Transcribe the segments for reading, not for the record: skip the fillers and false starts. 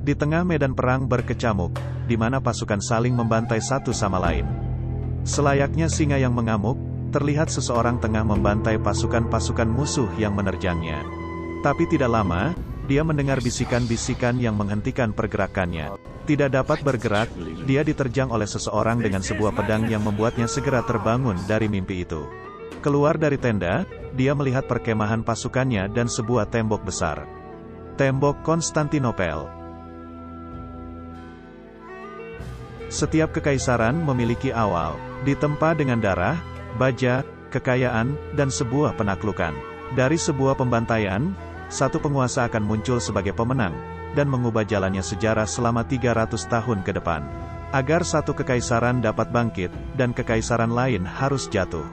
Di tengah medan perang berkecamuk, di mana pasukan saling membantai satu sama lain. Selayaknya singa yang mengamuk, terlihat seseorang tengah membantai pasukan-pasukan musuh yang menerjangnya. Tapi tidak lama, dia mendengar bisikan-bisikan yang menghentikan pergerakannya. Tidak dapat bergerak, dia diterjang oleh seseorang dengan sebuah pedang yang membuatnya segera terbangun dari mimpi itu. Keluar dari tenda, dia melihat perkemahan pasukannya dan sebuah tembok besar. Tembok Konstantinopel. Setiap kekaisaran memiliki awal, ditempa dengan darah, baja, kekayaan, dan sebuah penaklukan. Dari sebuah pembantaian, satu penguasa akan muncul sebagai pemenang, dan mengubah jalannya sejarah selama 300 tahun ke depan. Agar satu kekaisaran dapat bangkit, dan kekaisaran lain harus jatuh.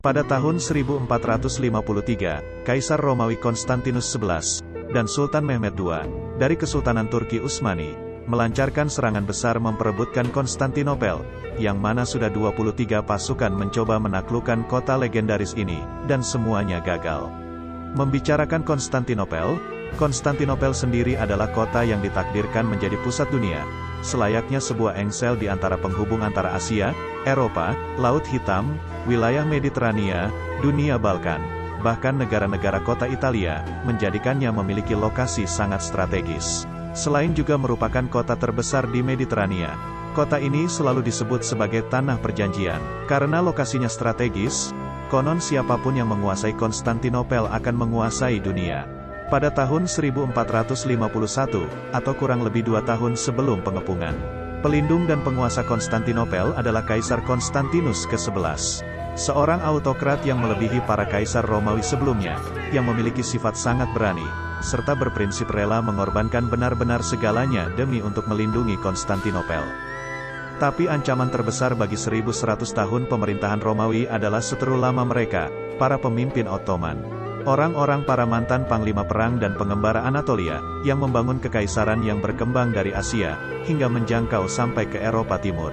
Pada tahun 1453, Kaisar Romawi Konstantinus XI, dan Sultan Mehmed II, dari Kesultanan Turki Utsmani, melancarkan serangan besar memperebutkan Konstantinopel, yang mana sudah 23 pasukan mencoba menaklukkan kota legendaris ini, dan semuanya gagal. Membicarakan Konstantinopel, Konstantinopel sendiri adalah kota yang ditakdirkan menjadi pusat dunia, selayaknya sebuah engsel di antara penghubung antara Asia, Eropa, Laut Hitam, wilayah Mediterania, dunia Balkan, bahkan negara-negara kota Italia, menjadikannya memiliki lokasi sangat strategis. Selain juga merupakan kota terbesar di Mediterania, kota ini selalu disebut sebagai Tanah Perjanjian. Karena lokasinya strategis, konon siapapun yang menguasai Konstantinopel akan menguasai dunia. Pada tahun 1451, atau kurang lebih 2 tahun sebelum pengepungan, pelindung dan penguasa Konstantinopel adalah Kaisar Konstantinus ke-11. Seorang autokrat yang melebihi para kaisar Romawi sebelumnya, yang memiliki sifat sangat berani, serta berprinsip rela mengorbankan benar-benar segalanya demi untuk melindungi Konstantinopel. Tapi ancaman terbesar bagi 1100 tahun pemerintahan Romawi adalah seteru lama mereka, para pemimpin Ottoman. Orang-orang para mantan panglima perang dan pengembara Anatolia, yang membangun kekaisaran yang berkembang dari Asia, hingga menjangkau sampai ke Eropa Timur.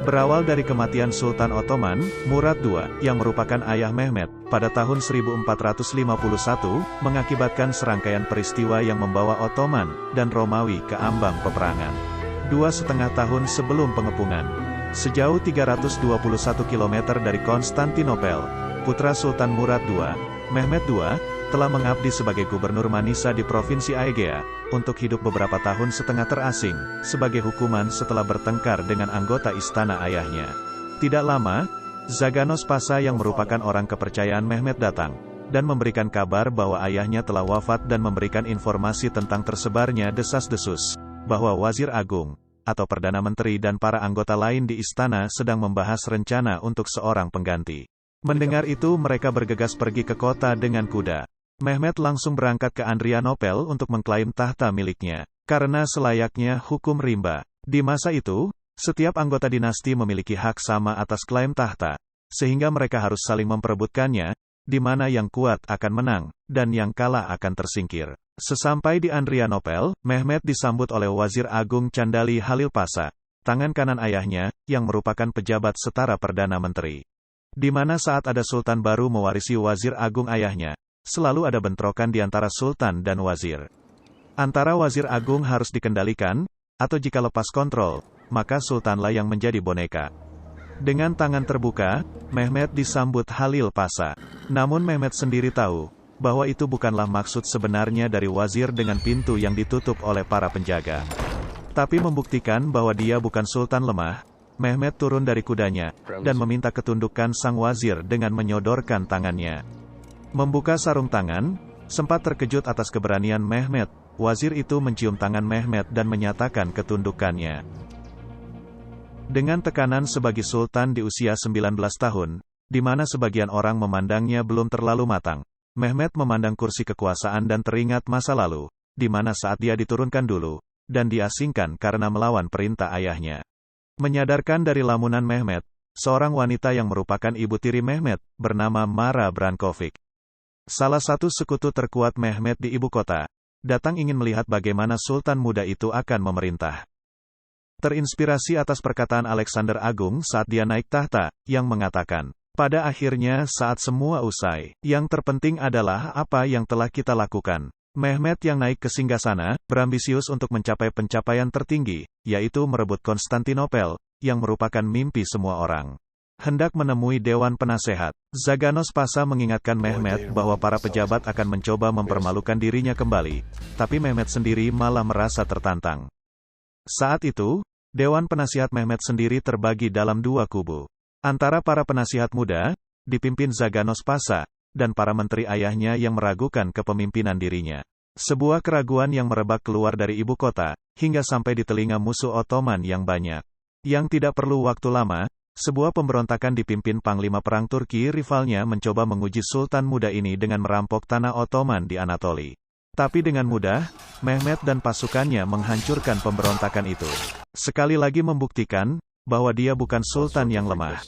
Berawal dari kematian Sultan Ottoman, Murad II, yang merupakan ayah Mehmed, pada tahun 1451, mengakibatkan serangkaian peristiwa yang membawa Ottoman dan Romawi ke ambang peperangan. 2,5 tahun sebelum pengepungan, sejauh 321 km dari Konstantinopel, putra Sultan Murad II, Mehmed II, telah mengabdi sebagai gubernur Manisa di Provinsi Aegea, untuk hidup beberapa tahun setengah terasing, sebagai hukuman setelah bertengkar dengan anggota istana ayahnya. Tidak lama, Zaganos Pasa yang merupakan orang kepercayaan Mehmed datang, dan memberikan kabar bahwa ayahnya telah wafat dan memberikan informasi tentang tersebarnya desas-desus, bahwa Wazir Agung, atau Perdana Menteri dan para anggota lain di istana sedang membahas rencana untuk seorang pengganti. Mendengar itu mereka bergegas pergi ke kota dengan kuda. Mehmed langsung berangkat ke Adrianopel untuk mengklaim tahta miliknya. Karena selayaknya hukum rimba. Di masa itu, setiap anggota dinasti memiliki hak sama atas klaim tahta, sehingga mereka harus saling memperebutkannya, di mana yang kuat akan menang, dan yang kalah akan tersingkir. Sesampai di Adrianopel, Mehmed disambut oleh Wazir Agung Candali Halil Pasa, tangan kanan ayahnya, yang merupakan pejabat setara Perdana Menteri. Di mana saat ada sultan baru mewarisi Wazir Agung ayahnya, selalu ada bentrokan di antara sultan dan wazir. Antara wazir agung harus dikendalikan, atau jika lepas kontrol, maka sultanlah yang menjadi boneka. Dengan tangan terbuka, Mehmed disambut Halil Pasa. Namun Mehmed sendiri tahu, bahwa itu bukanlah maksud sebenarnya dari wazir dengan pintu yang ditutup oleh para penjaga. Tapi membuktikan bahwa dia bukan sultan lemah, Mehmed turun dari kudanya, dan meminta ketundukan sang wazir dengan menyodorkan tangannya. Membuka sarung tangan, sempat terkejut atas keberanian Mehmed, wazir itu mencium tangan Mehmed dan menyatakan ketundukannya. Dengan tekanan sebagai sultan di usia 19 tahun, di mana sebagian orang memandangnya belum terlalu matang, Mehmed memandang kursi kekuasaan dan teringat masa lalu, di mana saat dia diturunkan dulu, dan diasingkan karena melawan perintah ayahnya. Menyadarkan dari lamunan Mehmed, seorang wanita yang merupakan ibu tiri Mehmed, bernama Mara Brankovic. Salah satu sekutu terkuat Mehmed di ibu kota, datang ingin melihat bagaimana sultan muda itu akan memerintah. Terinspirasi atas perkataan Alexander Agung saat dia naik tahta, yang mengatakan, pada akhirnya saat semua usai, yang terpenting adalah apa yang telah kita lakukan, Mehmet yang naik ke singgasana, berambisius untuk mencapai pencapaian tertinggi, yaitu merebut Konstantinopel, yang merupakan mimpi semua orang. Hendak menemui Dewan Penasehat, Zaganos Pasa mengingatkan Mehmet bahwa para pejabat akan mencoba mempermalukan dirinya kembali, tapi Mehmet sendiri malah merasa tertantang. Saat itu, Dewan Penasihat Mehmet sendiri terbagi dalam dua kubu. Antara para penasihat muda, dipimpin Zaganos Pasa, dan para menteri ayahnya yang meragukan kepemimpinan dirinya. Sebuah keraguan yang merebak keluar dari ibu kota, hingga sampai di telinga musuh Ottoman yang banyak. Yang tidak perlu waktu lama, sebuah pemberontakan dipimpin Panglima Perang Turki rivalnya mencoba menguji Sultan muda ini dengan merampok tanah Ottoman di Anatoli. Tapi dengan mudah, Mehmet dan pasukannya menghancurkan pemberontakan itu. Sekali lagi membuktikan, bahwa dia bukan Sultan yang lemah.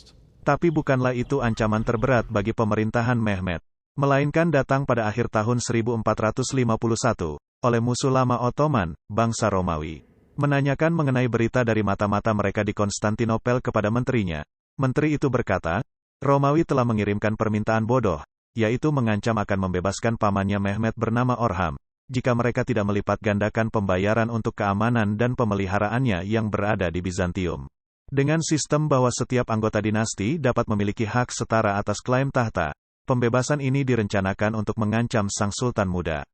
Tapi bukanlah itu ancaman terberat bagi pemerintahan Mehmet. Melainkan datang pada akhir tahun 1451, oleh musuh lama Ottoman, bangsa Romawi. Menanyakan mengenai berita dari mata-mata mereka di Konstantinopel kepada menterinya. Menteri itu berkata, Romawi telah mengirimkan permintaan bodoh, yaitu mengancam akan membebaskan pamannya Mehmet bernama Orham, jika mereka tidak melipat gandakan pembayaran untuk keamanan dan pemeliharaannya yang berada di Bizantium. Dengan sistem bahwa setiap anggota dinasti dapat memiliki hak setara atas klaim tahta, pembebasan ini direncanakan untuk mengancam sang sultan muda.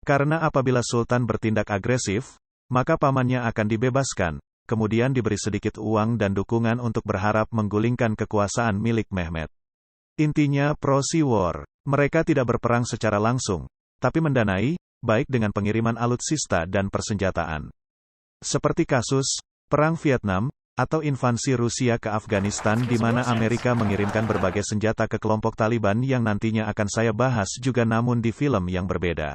Karena apabila sultan bertindak agresif, maka pamannya akan dibebaskan, kemudian diberi sedikit uang dan dukungan untuk berharap menggulingkan kekuasaan milik Mehmet. Intinya proxy war. Mereka tidak berperang secara langsung, tapi mendanai, baik dengan pengiriman alutsista dan persenjataan. Seperti kasus Perang Vietnam, atau invasi Rusia ke Afghanistan di mana Amerika mengirimkan berbagai senjata ke kelompok Taliban yang nantinya akan saya bahas juga namun di film yang berbeda.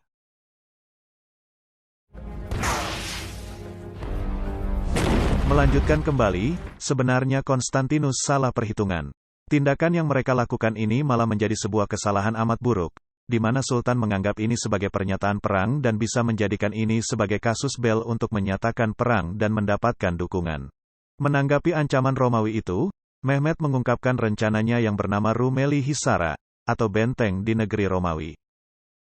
Melanjutkan kembali, sebenarnya Konstantinus salah perhitungan. Tindakan yang mereka lakukan ini malah menjadi sebuah kesalahan amat buruk, di mana Sultan menganggap ini sebagai pernyataan perang dan bisa menjadikan ini sebagai kasus bel untuk menyatakan perang dan mendapatkan dukungan. Menanggapi ancaman Romawi itu, Mehmet mengungkapkan rencananya yang bernama Rumeli Hisara, atau benteng di negeri Romawi.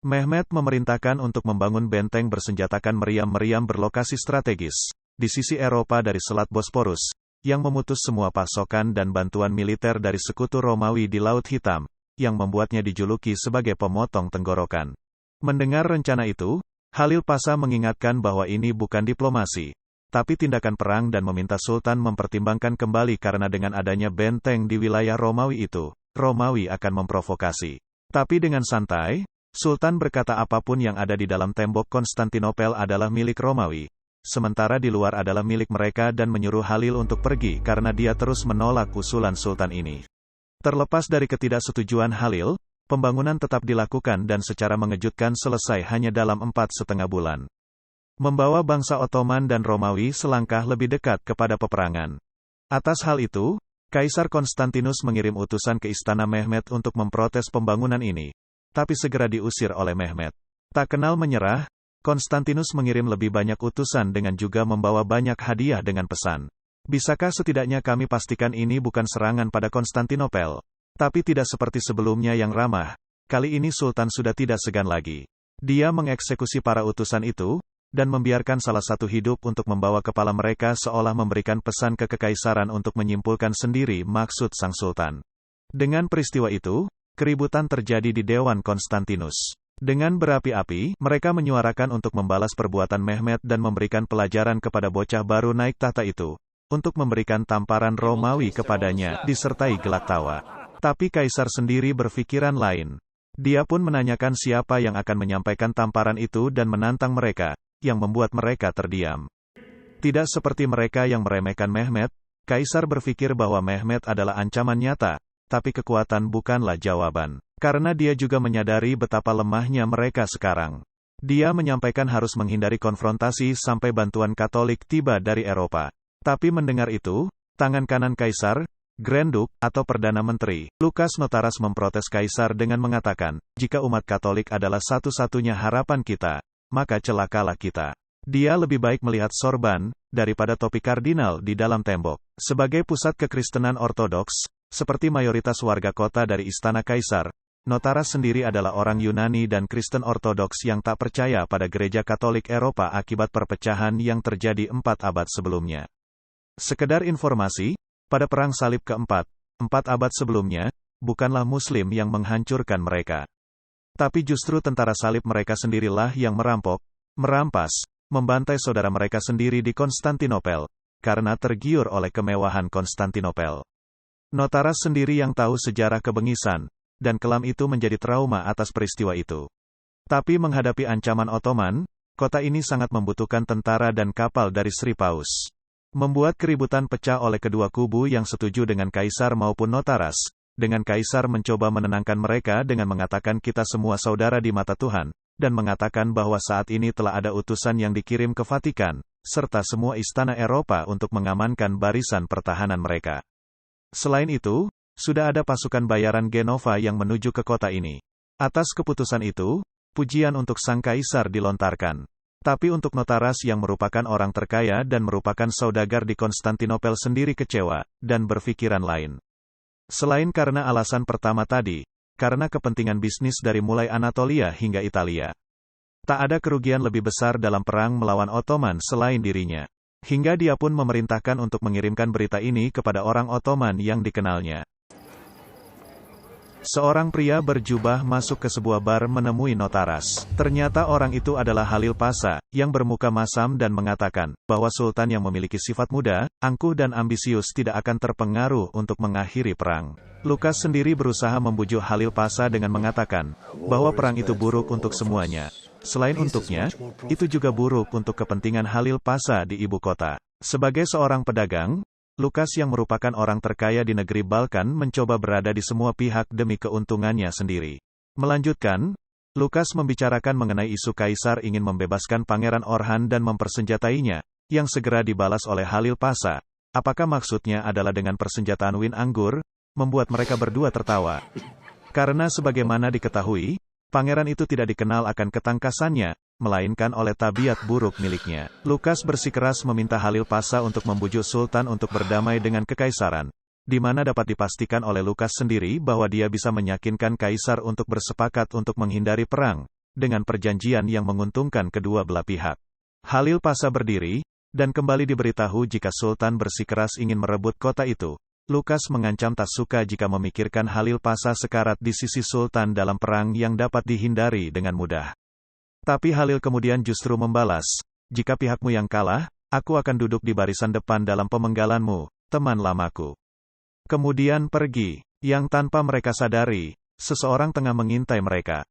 Mehmet memerintahkan untuk membangun benteng bersenjatakan meriam-meriam berlokasi strategis di sisi Eropa dari Selat Bosporus, yang memutus semua pasokan dan bantuan militer dari sekutu Romawi di Laut Hitam, yang membuatnya dijuluki sebagai pemotong tenggorokan. Mendengar rencana itu, Halil Pasa mengingatkan bahwa ini bukan diplomasi, tapi tindakan perang dan meminta Sultan mempertimbangkan kembali karena dengan adanya benteng di wilayah Romawi itu, Romawi akan memprovokasi. Tapi dengan santai, Sultan berkata apapun yang ada di dalam tembok Konstantinopel adalah milik Romawi, sementara di luar adalah milik mereka dan menyuruh Halil untuk pergi karena dia terus menolak usulan Sultan ini. Terlepas dari ketidaksetujuan Halil, pembangunan tetap dilakukan dan secara mengejutkan selesai hanya dalam 4,5 bulan. Membawa bangsa Ottoman dan Romawi selangkah lebih dekat kepada peperangan. Atas hal itu, Kaisar Konstantinus mengirim utusan ke istana Mehmet untuk memprotes pembangunan ini, tapi segera diusir oleh Mehmet. Tak kenal menyerah, Konstantinus mengirim lebih banyak utusan dengan juga membawa banyak hadiah dengan pesan. Bisakah setidaknya kami pastikan ini bukan serangan pada Konstantinopel? Tapi tidak seperti sebelumnya yang ramah, kali ini Sultan sudah tidak segan lagi. Dia mengeksekusi para utusan itu, dan membiarkan salah satu hidup untuk membawa kepala mereka seolah memberikan pesan ke kekaisaran untuk menyimpulkan sendiri maksud sang Sultan. Dengan peristiwa itu, keributan terjadi di Dewan Konstantinus. Dengan berapi-api, mereka menyuarakan untuk membalas perbuatan Mehmet dan memberikan pelajaran kepada bocah baru naik tahta itu, untuk memberikan tamparan Romawi kepadanya, disertai gelak tawa. Tapi Kaisar sendiri berpikiran lain. Dia pun menanyakan siapa yang akan menyampaikan tamparan itu dan menantang mereka, yang membuat mereka terdiam. Tidak seperti mereka yang meremehkan Mehmet, Kaisar berpikir bahwa Mehmet adalah ancaman nyata, tapi kekuatan bukanlah jawaban. Karena dia juga menyadari betapa lemahnya mereka sekarang. Dia menyampaikan harus menghindari konfrontasi sampai bantuan Katolik tiba dari Eropa. Tapi mendengar itu, tangan kanan Kaisar, Grand Duke, atau Perdana Menteri, Lukas Notaras memprotes Kaisar dengan mengatakan, jika umat Katolik adalah satu-satunya harapan kita, maka celakalah kita. Dia lebih baik melihat sorban, daripada topi kardinal di dalam tembok. Sebagai pusat kekristenan ortodoks, seperti mayoritas warga kota dari istana Kaisar, Notaras sendiri adalah orang Yunani dan Kristen Ortodoks yang tak percaya pada gereja Katolik Eropa akibat perpecahan yang terjadi 4 abad sebelumnya. Sekedar informasi, pada Perang Salib keempat, 4 abad sebelumnya, bukanlah Muslim yang menghancurkan mereka. Tapi justru tentara salib mereka sendirilah yang merampok, merampas, membantai saudara mereka sendiri di Konstantinopel, karena tergiur oleh kemewahan Konstantinopel. Notaras sendiri yang tahu sejarah kebengisan dan kelam itu menjadi trauma atas peristiwa itu. Tapi menghadapi ancaman Ottoman, kota ini sangat membutuhkan tentara dan kapal dari Sri Paus. Membuat keributan pecah oleh kedua kubu yang setuju dengan kaisar maupun notaras, dengan kaisar mencoba menenangkan mereka dengan mengatakan kita semua saudara di mata Tuhan, dan mengatakan bahwa saat ini telah ada utusan yang dikirim ke Vatikan, serta semua istana Eropa untuk mengamankan barisan pertahanan mereka. Selain itu, sudah ada pasukan bayaran Genova yang menuju ke kota ini. Atas keputusan itu, pujian untuk sang kaisar dilontarkan. Tapi untuk notaras yang merupakan orang terkaya dan merupakan saudagar di Konstantinopel sendiri kecewa, dan berpikiran lain. Selain karena alasan pertama tadi, karena kepentingan bisnis dari mulai Anatolia hingga Italia. Tak ada kerugian lebih besar dalam perang melawan Ottoman selain dirinya. Hingga dia pun memerintahkan untuk mengirimkan berita ini kepada orang Ottoman yang dikenalnya. Seorang pria berjubah masuk ke sebuah bar menemui notaras. Ternyata orang itu adalah Halil Pasha, yang bermuka masam dan mengatakan, bahwa sultan yang memiliki sifat muda, angkuh dan ambisius tidak akan terpengaruh untuk mengakhiri perang. Lukas sendiri berusaha membujuk Halil Pasha dengan mengatakan, bahwa perang itu buruk untuk semuanya. Selain untuknya, itu juga buruk untuk kepentingan Halil Pasha di ibu kota. Sebagai seorang pedagang, Lukas yang merupakan orang terkaya di negeri Balkan mencoba berada di semua pihak demi keuntungannya sendiri. Melanjutkan, Lukas membicarakan mengenai isu kaisar ingin membebaskan Pangeran Orhan dan mempersenjatainya, yang segera dibalas oleh Halil Pasha. Apakah maksudnya adalah dengan persenjataan win anggur? Membuat mereka berdua tertawa. Karena sebagaimana diketahui, pangeran itu tidak dikenal akan ketangkasannya, melainkan oleh tabiat buruk miliknya. Lukas bersikeras meminta Halil Pasha untuk membujuk Sultan untuk berdamai dengan kekaisaran, di mana dapat dipastikan oleh Lukas sendiri bahwa dia bisa meyakinkan kaisar untuk bersepakat untuk menghindari perang, dengan perjanjian yang menguntungkan kedua belah pihak. Halil Pasha berdiri, dan kembali diberitahu jika Sultan bersikeras ingin merebut kota itu. Lukas mengancam tak suka jika memikirkan Halil Pasha sekarat di sisi Sultan dalam perang yang dapat dihindari dengan mudah. Tapi Halil kemudian justru membalas, jika pihakmu yang kalah, aku akan duduk di barisan depan dalam pemenggalanmu, teman lamaku. Kemudian pergi, yang tanpa mereka sadari, seseorang tengah mengintai mereka.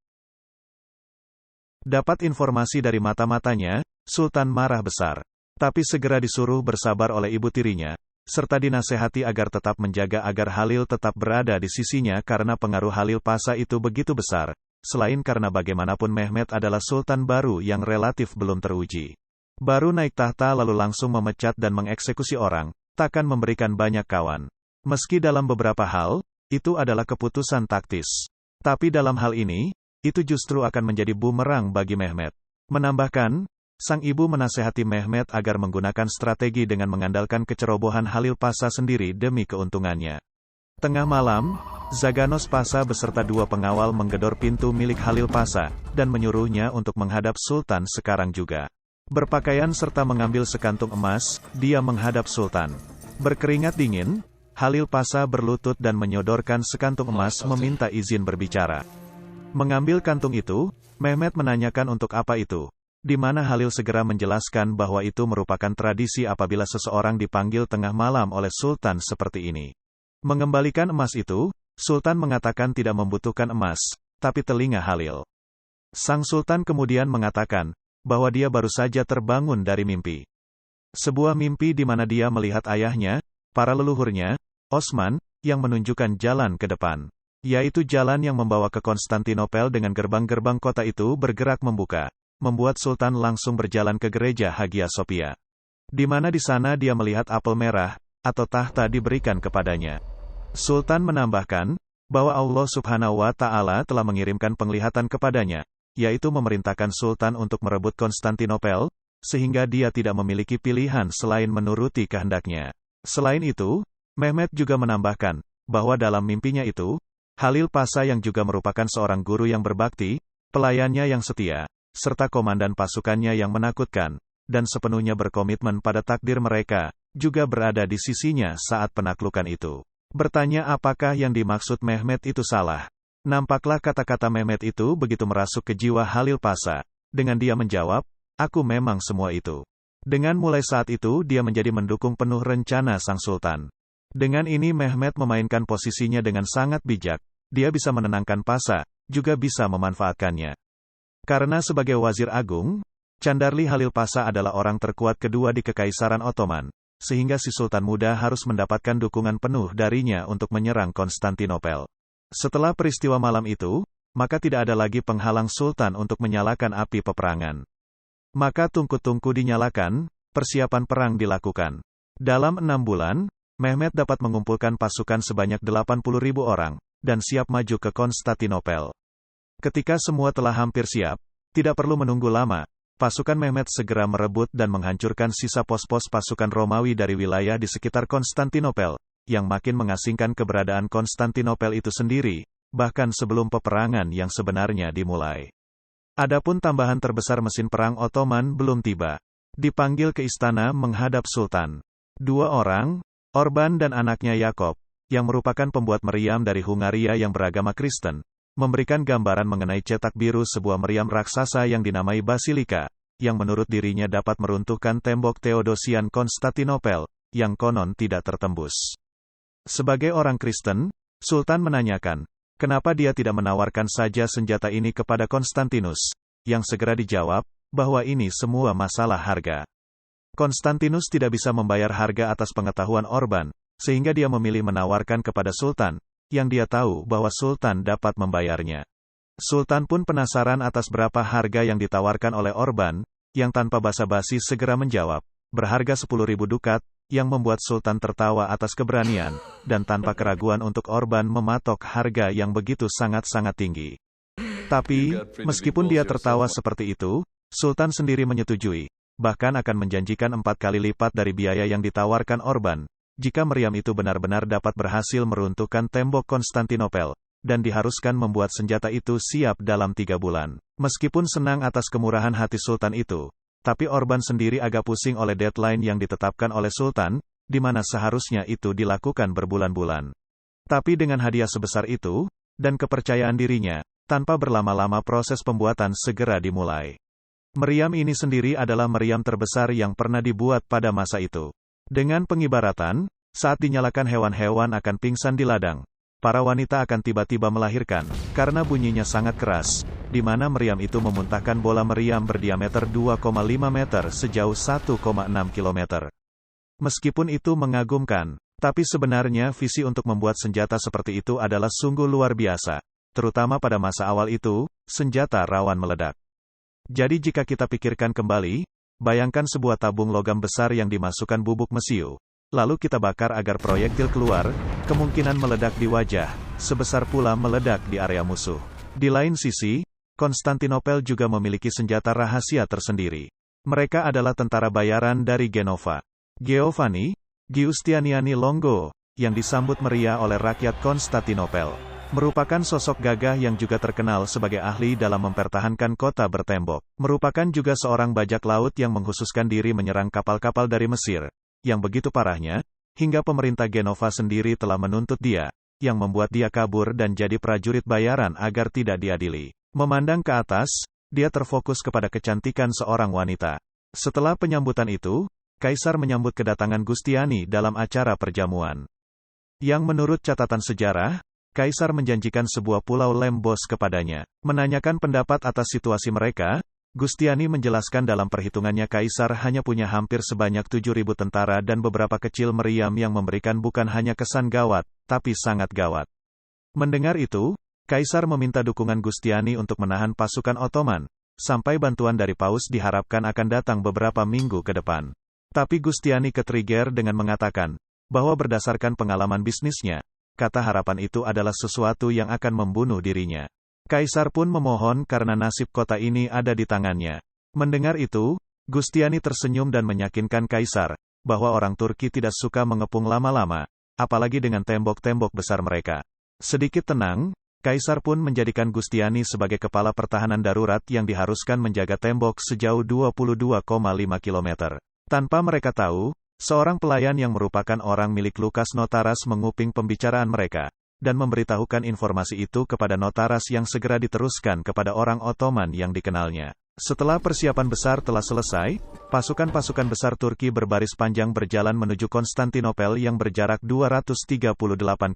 Dapat informasi dari mata-matanya, Sultan marah besar. Tapi segera disuruh bersabar oleh ibu tirinya, serta dinasehati agar tetap menjaga agar Halil tetap berada di sisinya karena pengaruh Halil Pasha itu begitu besar. Selain karena bagaimanapun Mehmet adalah sultan baru yang relatif belum teruji. Baru naik tahta lalu langsung memecat dan mengeksekusi orang, takkan memberikan banyak kawan. Meski dalam beberapa hal, itu adalah keputusan taktis. Tapi dalam hal ini, itu justru akan menjadi bumerang bagi Mehmet. Menambahkan, sang ibu menasehati Mehmet agar menggunakan strategi dengan mengandalkan kecerobohan Halil Pasha sendiri demi keuntungannya. Tengah malam, Zaganos Pasha beserta 2 pengawal menggedor pintu milik Halil Pasha, dan menyuruhnya untuk menghadap Sultan sekarang juga. Berpakaian serta mengambil sekantung emas, dia menghadap Sultan. Berkeringat dingin, Halil Pasha berlutut dan menyodorkan sekantung emas meminta izin berbicara. Mengambil kantung itu, Mehmet menanyakan untuk apa itu, di mana Halil segera menjelaskan bahwa itu merupakan tradisi apabila seseorang dipanggil tengah malam oleh Sultan seperti ini. Mengembalikan emas itu, Sultan mengatakan tidak membutuhkan emas, tapi telinga Halil. Sang Sultan kemudian mengatakan, bahwa dia baru saja terbangun dari mimpi. Sebuah mimpi di mana dia melihat ayahnya, para leluhurnya, Osman, yang menunjukkan jalan ke depan. Yaitu jalan yang membawa ke Konstantinopel dengan gerbang-gerbang kota itu bergerak membuka, membuat Sultan langsung berjalan ke gereja Hagia Sophia. Di mana di sana dia melihat apel merah, atau tahta diberikan kepadanya. Sultan menambahkan, bahwa Allah Subhanahu wa Ta'ala telah mengirimkan penglihatan kepadanya, yaitu memerintahkan Sultan untuk merebut Konstantinopel, sehingga dia tidak memiliki pilihan selain menuruti kehendaknya. Selain itu, Mehmet juga menambahkan, bahwa dalam mimpinya itu, Halil Pasha yang juga merupakan seorang guru yang berbakti, pelayannya yang setia, serta komandan pasukannya yang menakutkan, dan sepenuhnya berkomitmen pada takdir mereka, juga berada di sisinya saat penaklukan itu. Bertanya apakah yang dimaksud Mehmet itu salah. Nampaklah kata-kata Mehmet itu begitu merasuk ke jiwa Halil Pasha. Dengan dia menjawab, aku memang semua itu. Dengan mulai saat itu dia menjadi mendukung penuh rencana sang sultan. Dengan ini Mehmet memainkan posisinya dengan sangat bijak. Dia bisa menenangkan Pasha, juga bisa memanfaatkannya. Karena sebagai wazir agung, Chandarli Halil Pasha adalah orang terkuat kedua di Kekaisaran Ottoman, sehingga si sultan muda harus mendapatkan dukungan penuh darinya untuk menyerang Konstantinopel. Setelah peristiwa malam itu, maka tidak ada lagi penghalang sultan untuk menyalakan api peperangan. Maka tungku-tungku dinyalakan, persiapan perang dilakukan. Dalam 6 bulan, Mehmet dapat mengumpulkan pasukan sebanyak 80.000 orang, dan siap maju ke Konstantinopel. Ketika semua telah hampir siap, tidak perlu menunggu lama, pasukan Mehmet segera merebut dan menghancurkan sisa pos-pos pasukan Romawi dari wilayah di sekitar Konstantinopel, yang makin mengasingkan keberadaan Konstantinopel itu sendiri, bahkan sebelum peperangan yang sebenarnya dimulai. Adapun tambahan terbesar mesin perang Ottoman belum tiba. Dipanggil ke istana menghadap Sultan. 2 orang, Orban dan anaknya Yakob, yang merupakan pembuat meriam dari Hungaria yang beragama Kristen, memberikan gambaran mengenai cetak biru sebuah meriam raksasa yang dinamai Basilika, yang menurut dirinya dapat meruntuhkan tembok Theodosian Konstantinopel, yang konon tidak tertembus. Sebagai orang Kristen, Sultan menanyakan, kenapa dia tidak menawarkan saja senjata ini kepada Konstantinus, yang segera dijawab, bahwa ini semua masalah harga. Konstantinus tidak bisa membayar harga atas pengetahuan Orban, sehingga dia memilih menawarkan kepada Sultan, yang dia tahu bahwa Sultan dapat membayarnya. Sultan pun penasaran atas berapa harga yang ditawarkan oleh Orban, yang tanpa basa-basi segera menjawab, berharga 10.000 dukat, yang membuat Sultan tertawa atas keberanian, dan tanpa keraguan untuk Orban mematok harga yang begitu sangat-sangat tinggi. Tapi, meskipun dia tertawa seperti itu, Sultan sendiri menyetujui, bahkan akan menjanjikan 4 kali lipat dari biaya yang ditawarkan Orban, jika meriam itu benar-benar dapat berhasil meruntuhkan tembok Konstantinopel, dan diharuskan membuat senjata itu siap dalam 3 bulan. Meskipun senang atas kemurahan hati Sultan itu, tapi Orban sendiri agak pusing oleh deadline yang ditetapkan oleh Sultan, di mana seharusnya itu dilakukan berbulan-bulan. Tapi dengan hadiah sebesar itu, dan kepercayaan dirinya, tanpa berlama-lama proses pembuatan segera dimulai. Meriam ini sendiri adalah meriam terbesar yang pernah dibuat pada masa itu. Dengan pengibaratan, saat dinyalakan hewan-hewan akan pingsan di ladang. Para wanita akan tiba-tiba melahirkan, karena bunyinya sangat keras, di mana meriam itu memuntahkan bola meriam berdiameter 2,5 meter sejauh 1,6 km. Meskipun itu mengagumkan, tapi sebenarnya visi untuk membuat senjata seperti itu adalah sungguh luar biasa, terutama pada masa awal itu, senjata rawan meledak. Jadi jika kita pikirkan kembali, bayangkan sebuah tabung logam besar yang dimasukkan bubuk mesiu, lalu kita bakar agar proyektil keluar, kemungkinan meledak di wajah, sebesar pula meledak di area musuh. Di lain sisi, Konstantinopel juga memiliki senjata rahasia tersendiri. Mereka adalah tentara bayaran dari Genova. Giovanni Giustiniani Longo, yang disambut meriah oleh rakyat Konstantinopel, merupakan sosok gagah yang juga terkenal sebagai ahli dalam mempertahankan kota bertembok. Merupakan juga seorang bajak laut yang menghususkan diri menyerang kapal-kapal dari Mesir, yang begitu parahnya, hingga pemerintah Genova sendiri telah menuntut dia, yang membuat dia kabur dan jadi prajurit bayaran agar tidak diadili. Memandang ke atas, dia terfokus kepada kecantikan seorang wanita. Setelah penyambutan itu, Kaisar menyambut kedatangan Giustiniani dalam acara perjamuan. Yang menurut catatan sejarah, Kaisar menjanjikan sebuah pulau Lembos kepadanya. Menanyakan pendapat atas situasi mereka, Giustiniani menjelaskan dalam perhitungannya Kaisar hanya punya hampir sebanyak 7.000 tentara dan beberapa kecil meriam yang memberikan bukan hanya kesan gawat, tapi sangat gawat. Mendengar itu, Kaisar meminta dukungan Giustiniani untuk menahan pasukan Ottoman, sampai bantuan dari Paus diharapkan akan datang beberapa minggu ke depan. Tapi Giustiniani ke-trigger dengan mengatakan, bahwa berdasarkan pengalaman bisnisnya, kata harapan itu adalah sesuatu yang akan membunuh dirinya. Kaisar pun memohon karena nasib kota ini ada di tangannya. Mendengar itu, Giustiniani tersenyum dan meyakinkan Kaisar, bahwa orang Turki tidak suka mengepung lama-lama, apalagi dengan tembok-tembok besar mereka. Sedikit tenang, Kaisar pun menjadikan Gustiani sebagai kepala pertahanan darurat yang diharuskan menjaga tembok sejauh 22,5 km. Tanpa mereka tahu, seorang pelayan yang merupakan orang milik Lukas Notaras menguping pembicaraan mereka, dan memberitahukan informasi itu kepada Notaras yang segera diteruskan kepada orang Ottoman yang dikenalnya. Setelah persiapan besar telah selesai, pasukan-pasukan besar Turki berbaris panjang berjalan menuju Konstantinopel yang berjarak 238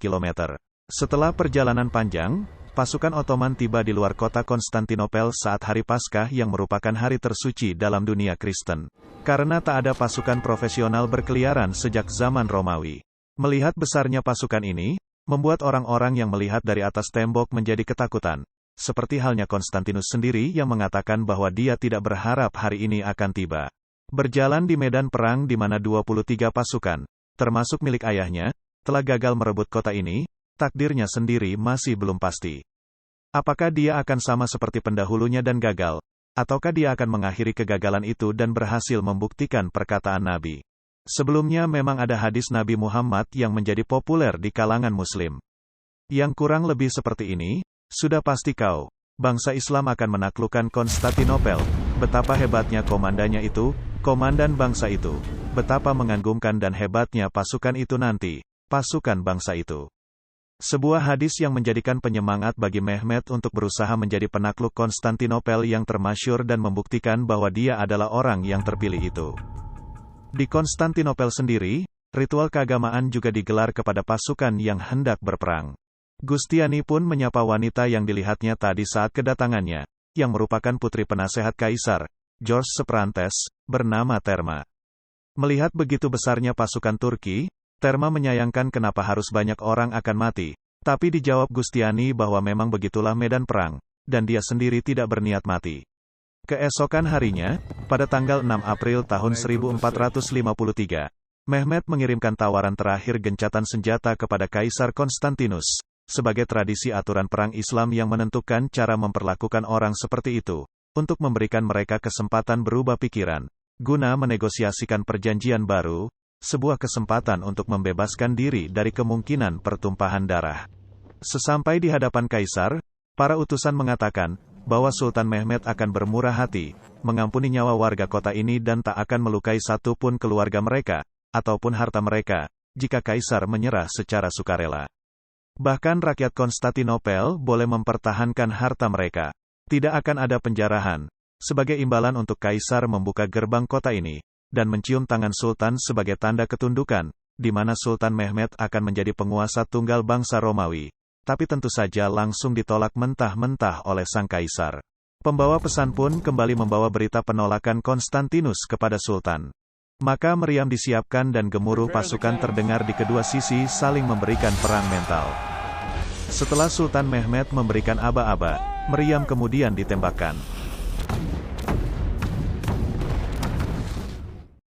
km. Setelah perjalanan panjang, pasukan Ottoman tiba di luar kota Konstantinopel saat hari Paskah yang merupakan hari tersuci dalam dunia Kristen. Karena tak ada pasukan profesional berkeliaran sejak zaman Romawi. Melihat besarnya pasukan ini, membuat orang-orang yang melihat dari atas tembok menjadi ketakutan. Seperti halnya Konstantinus sendiri yang mengatakan bahwa dia tidak berharap hari ini akan tiba. Berjalan di medan perang di mana 23 pasukan, termasuk milik ayahnya, telah gagal merebut kota ini, takdirnya sendiri masih belum pasti. Apakah dia akan sama seperti pendahulunya dan gagal, ataukah dia akan mengakhiri kegagalan itu dan berhasil membuktikan perkataan Nabi? Sebelumnya memang ada hadis Nabi Muhammad yang menjadi populer di kalangan Muslim. Yang kurang lebih seperti ini, sudah pasti kau, bangsa Islam akan menaklukkan Konstantinopel. Betapa hebatnya komandannya itu, komandan bangsa itu. Betapa mengagumkan dan hebatnya pasukan itu nanti, pasukan bangsa itu. Sebuah hadis yang menjadikan penyemangat bagi Mehmet untuk berusaha menjadi penakluk Konstantinopel yang termasyhur dan membuktikan bahwa dia adalah orang yang terpilih itu. Di Konstantinopel sendiri, ritual keagamaan juga digelar kepada pasukan yang hendak berperang. Gustiani pun menyapa wanita yang dilihatnya tadi saat kedatangannya, yang merupakan putri penasehat Kaisar, George Seprantes, bernama Terma. Melihat begitu besarnya pasukan Turki, Terma menyayangkan kenapa harus banyak orang akan mati, tapi dijawab Gustiani bahwa memang begitulah medan perang, dan dia sendiri tidak berniat mati. Keesokan harinya, pada tanggal 6 April tahun 1453, Mehmet mengirimkan tawaran terakhir gencatan senjata kepada Kaisar Konstantinus, sebagai tradisi aturan perang Islam yang menentukan cara memperlakukan orang seperti itu, untuk memberikan mereka kesempatan berubah pikiran, guna menegosiasikan perjanjian baru, sebuah kesempatan untuk membebaskan diri dari kemungkinan pertumpahan darah. Sesampai di hadapan Kaisar, para utusan mengatakan bahwa Sultan Mehmet akan bermurah hati, mengampuni nyawa warga kota ini dan tak akan melukai satupun keluarga mereka, ataupun harta mereka, jika Kaisar menyerah secara sukarela. Bahkan rakyat Konstantinopel boleh mempertahankan harta mereka. Tidak akan ada penjarahan. Sebagai imbalan untuk Kaisar membuka gerbang kota ini, dan mencium tangan Sultan sebagai tanda ketundukan, di mana Sultan Mehmet akan menjadi penguasa tunggal bangsa Romawi. Tapi tentu saja langsung ditolak mentah-mentah oleh sang Kaisar. Pembawa pesan pun kembali membawa berita penolakan Konstantinus kepada Sultan. Maka meriam disiapkan dan gemuruh pasukan terdengar di kedua sisi saling memberikan perang mental. Setelah Sultan Mehmet memberikan aba-aba, meriam kemudian ditembakkan.